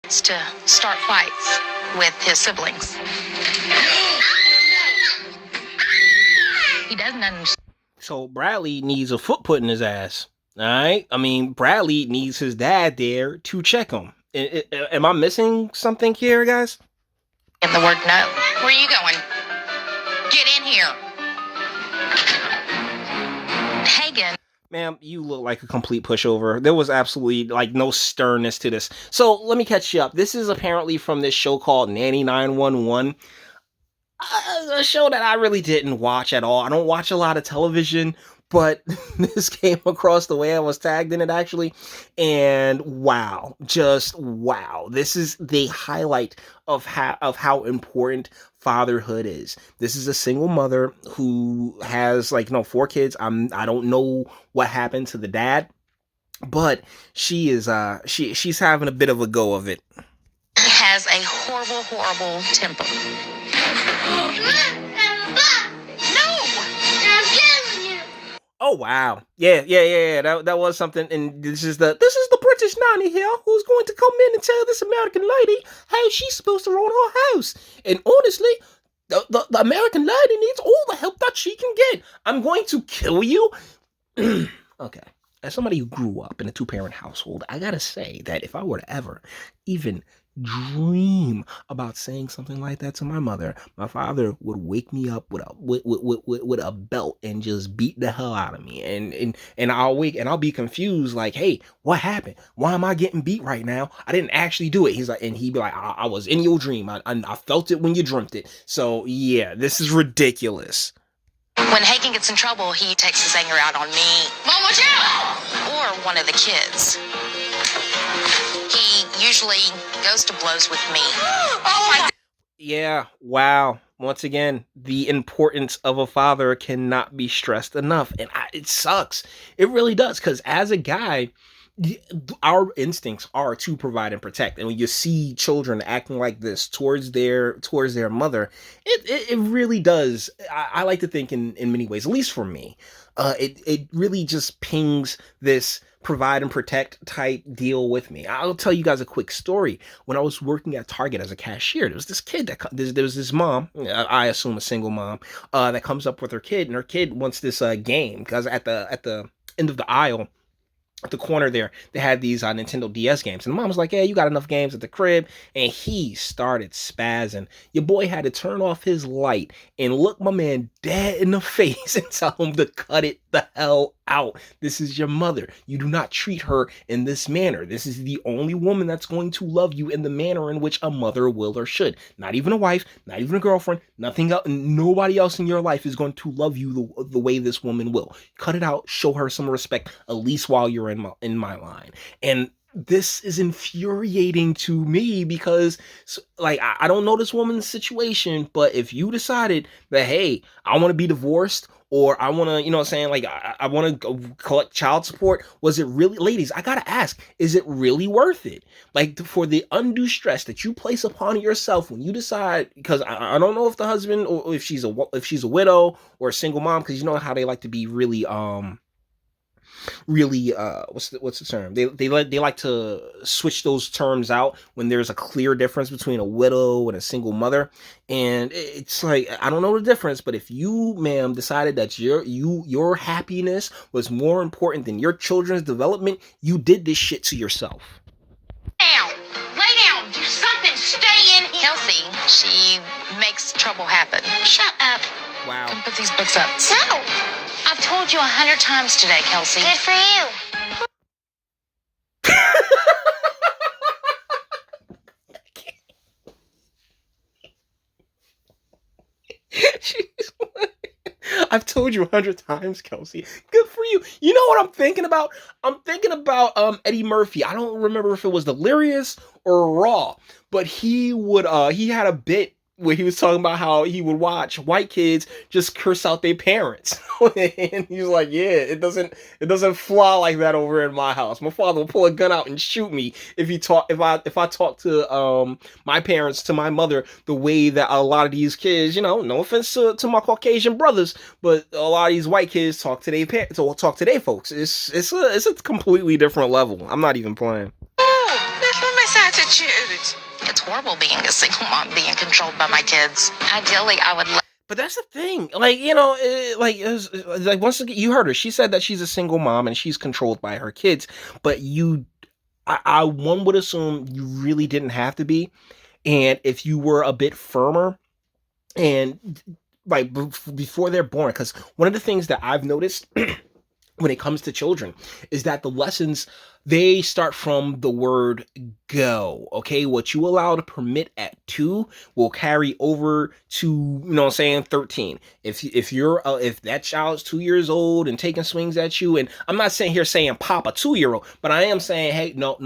to start fights with his siblings. He doesn't understand. So Bradley needs a foot put in his ass. All right. I mean, Bradley needs his dad there to check him. Am I missing something here, guys? And the word no. Where are you going? Get in here. Hagen. Ma'am, you look like a complete pushover. There was absolutely like no sternness to this. So let me catch you up. This is apparently from this show called Nanny 911. A show that I really didn't watch at all. I don't watch a lot of television, but this came across the way I was tagged in it actually. And wow, just wow. This is the highlight of how important fatherhood is. This is a single mother who has 4 kids. I don't know what happened to the dad, but she is she's having a bit of a go of it. He has a horrible temper. Oh wow. Yeah. That was something. And this is the British nanny here who's going to come in and tell this American lady how she's supposed to run her house. And honestly, the American lady needs all the help that she can get. I'm going to kill you. Okay. As somebody who grew up in a 2-parent household, I gotta say that if I were to ever even dream about saying something like that to my mother, my father would wake me up with a belt and just beat the hell out of me, and I'll be confused, like, hey, what happened? Why am I getting beat right now? I didn't actually do it. He'd be like, I was in your dream. I felt it when you dreamt it. So yeah, this is ridiculous. When Hagen gets in trouble, he takes his anger out on me, Mom, watch out! Or one of the kids. He usually goes to blows with me. Oh my God. Yeah, wow. Once again, the importance of a father cannot be stressed enough. And it sucks. It really does. Because as a guy, our instincts are to provide and protect. And when you see children acting like this towards their mother, it really does. I like to think in many ways, at least for me, it really just pings this provide and protect type deal with me. I'll tell you guys a quick story. When I was working at Target as a cashier, there was this kid there was this mom, I assume a single mom, that comes up with her kid, and her kid wants this game, because at the end of the aisle, at the corner there, they had these Nintendo DS games. And the mom was like, hey, you got enough games at the crib? And he started spazzing. Your boy had to turn off his light and look my man dead in the face and tell him to cut it the hell out. This is your mother. You do not treat her in this manner. This is the only woman that's going to love you in the manner in which a mother will or should. Not even a wife, not even a girlfriend, nothing else. Nobody else in your life is going to love you the way this woman will. Cut it out. Show her some respect, at least while you're in my line. And this is infuriating to me because, like, I don't know this woman's situation, but if you decided that, hey, I want to be divorced, or I want to, you know what I'm saying, like, I want to collect child support, was it really, ladies, I gotta ask, is it really worth it? Like, for the undue stress that you place upon yourself when you decide, because I don't know if the husband, or if she's a widow or a single mom, because you know how they like to be really, what's the term? They like to switch those terms out when there's a clear difference between a widow and a single mother. And it's like, I don't know the difference, but if you, ma'am, decided that your happiness was more important than your children's development, you did this shit to yourself. Down. Lay down. Do something. Stay in here. Kelsey, she makes trouble happen. Shut up. Wow. Come put these books up. No. I've told you 100 times today, Kelsey. Good for you. I've told you 100 times, Kelsey. Good for you. You know what I'm thinking about? I'm thinking about Eddie Murphy. I don't remember if it was Delirious or Raw, but he had a bit where he was talking about how he would watch white kids just curse out their parents. And he's like, yeah, it doesn't fly like that over in my house. My father will pull a gun out and shoot me if I talk to my parents, to my mother, the way that a lot of these kids, you know, no offense to my Caucasian brothers, but a lot of these white kids talk to their parents, talk to their folks. It's a completely different level. I'm not even playing. Oh, that's what my side Bitchute. It's horrible being a single mom, being controlled by my kids. Ideally, I would. But that's the thing, like, you know, like, once again, you heard her. She said that she's a single mom and she's controlled by her kids. But one would assume you really didn't have to be, and if you were a bit firmer and like before they're born, because one of the things that I've noticed when it comes to children is that the lessons, they start from the word go. Okay, what you allow to permit at 2 will carry over to, you know what I'm saying, 13. If that child's 2 years old and taking swings at you, and I'm not saying here saying pop a 2-year-old, but I am saying, hey, no,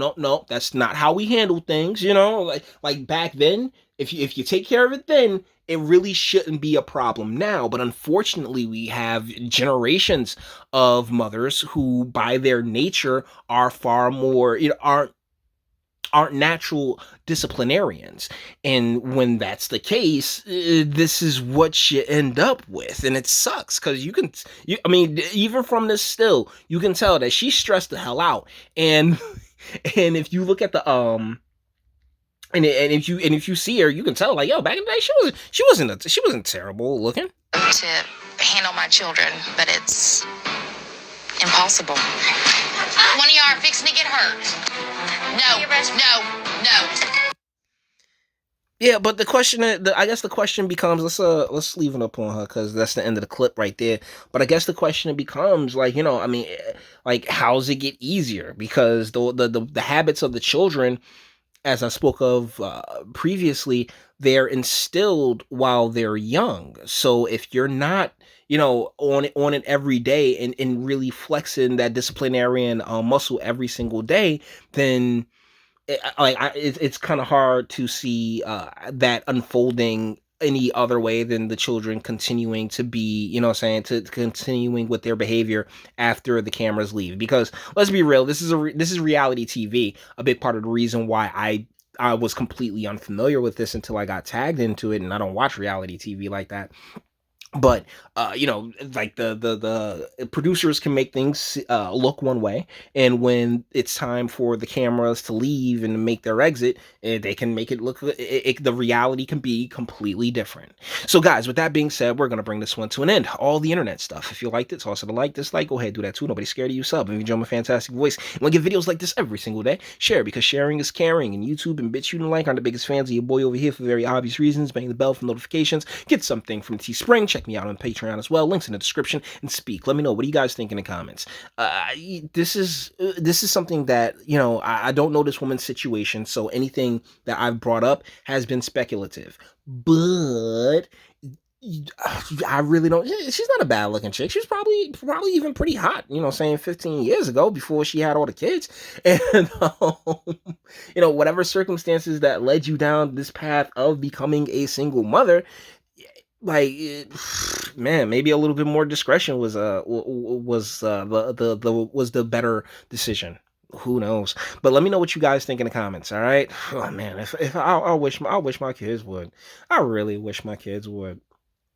that's not how we handle things, you know, like back then. If you take care of it then, it really shouldn't be a problem now. But unfortunately, we have generations of mothers who, by their nature, are far more, you know, aren't natural disciplinarians. And when that's the case, this is what you end up with. And it sucks because I mean, even from this still, you can tell that she's stressed the hell out. And if you look at the and if you see her, you can tell, like, yo, back in the day, she wasn't terrible looking To handle my children, but it's impossible. One of y'all are fixing to get hurt. No. Yeah, but the question, I guess the question becomes, let's leave it up on her because that's the end of the clip right there. But I guess the question becomes, like, you know, I mean, like, how's it get easier? Because the habits of the children, as I spoke of previously, they're instilled while they're young. So if you're not, you know, on it every day and really flexing that disciplinarian muscle every single day, then it's kind of hard to see that unfolding any other way than the children continuing to be, you know what I'm saying, to continuing with their behavior after the cameras leave. Because let's be real, this is reality TV. A big part of the reason why I was completely unfamiliar with this until I got tagged into it, and I don't watch reality TV like that. But you know, like the producers can make things look one way, and when it's time for the cameras to leave and make their exit, they can make it look, the reality can be completely different. So guys, with that being said, we're gonna bring this one to an end. All the internet stuff, if you liked it, toss it a like, dislike, go ahead, do that too. Nobody's scared of you. Sub, and if you enjoy my fantastic voice and want to get videos like this every single day, share, because sharing is caring. And YouTube and Bitchute and like aren't the biggest fans of your boy over here for very obvious reasons. Bang the bell for notifications. Get something from Teespring. Check me out on Patreon as well. Links in the description. And speak. Let me know, what do you guys think in the comments? This is something that, you know, I don't know this woman's situation, so anything that I've brought up has been speculative. But I really don't. She's not a bad looking chick. She's probably even pretty hot, you know, saying 15 years ago before she had all the kids. And you know, whatever circumstances that led you down this path of becoming a single mother, like, man, maybe a little bit more discretion was the better decision. Who knows? But let me know what you guys think in the comments. All right. Oh man, if I wish my kids would. I really wish my kids would.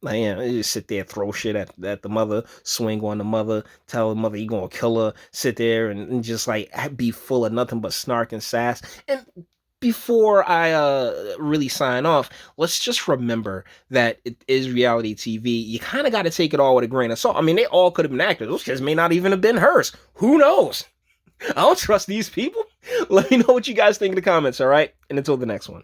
Like, yeah, you just sit there, throw shit at the mother, swing on the mother, tell the mother you gonna kill her, sit there and just like be full of nothing but snark and sass. And before I really sign off, let's just remember that it is reality TV. You kind of got to take it all with a grain of salt. I mean, they all could have been actors. Those kids may not even have been hers. Who knows? I don't trust these people. Let me know what you guys think in the comments, all right? And until the next one.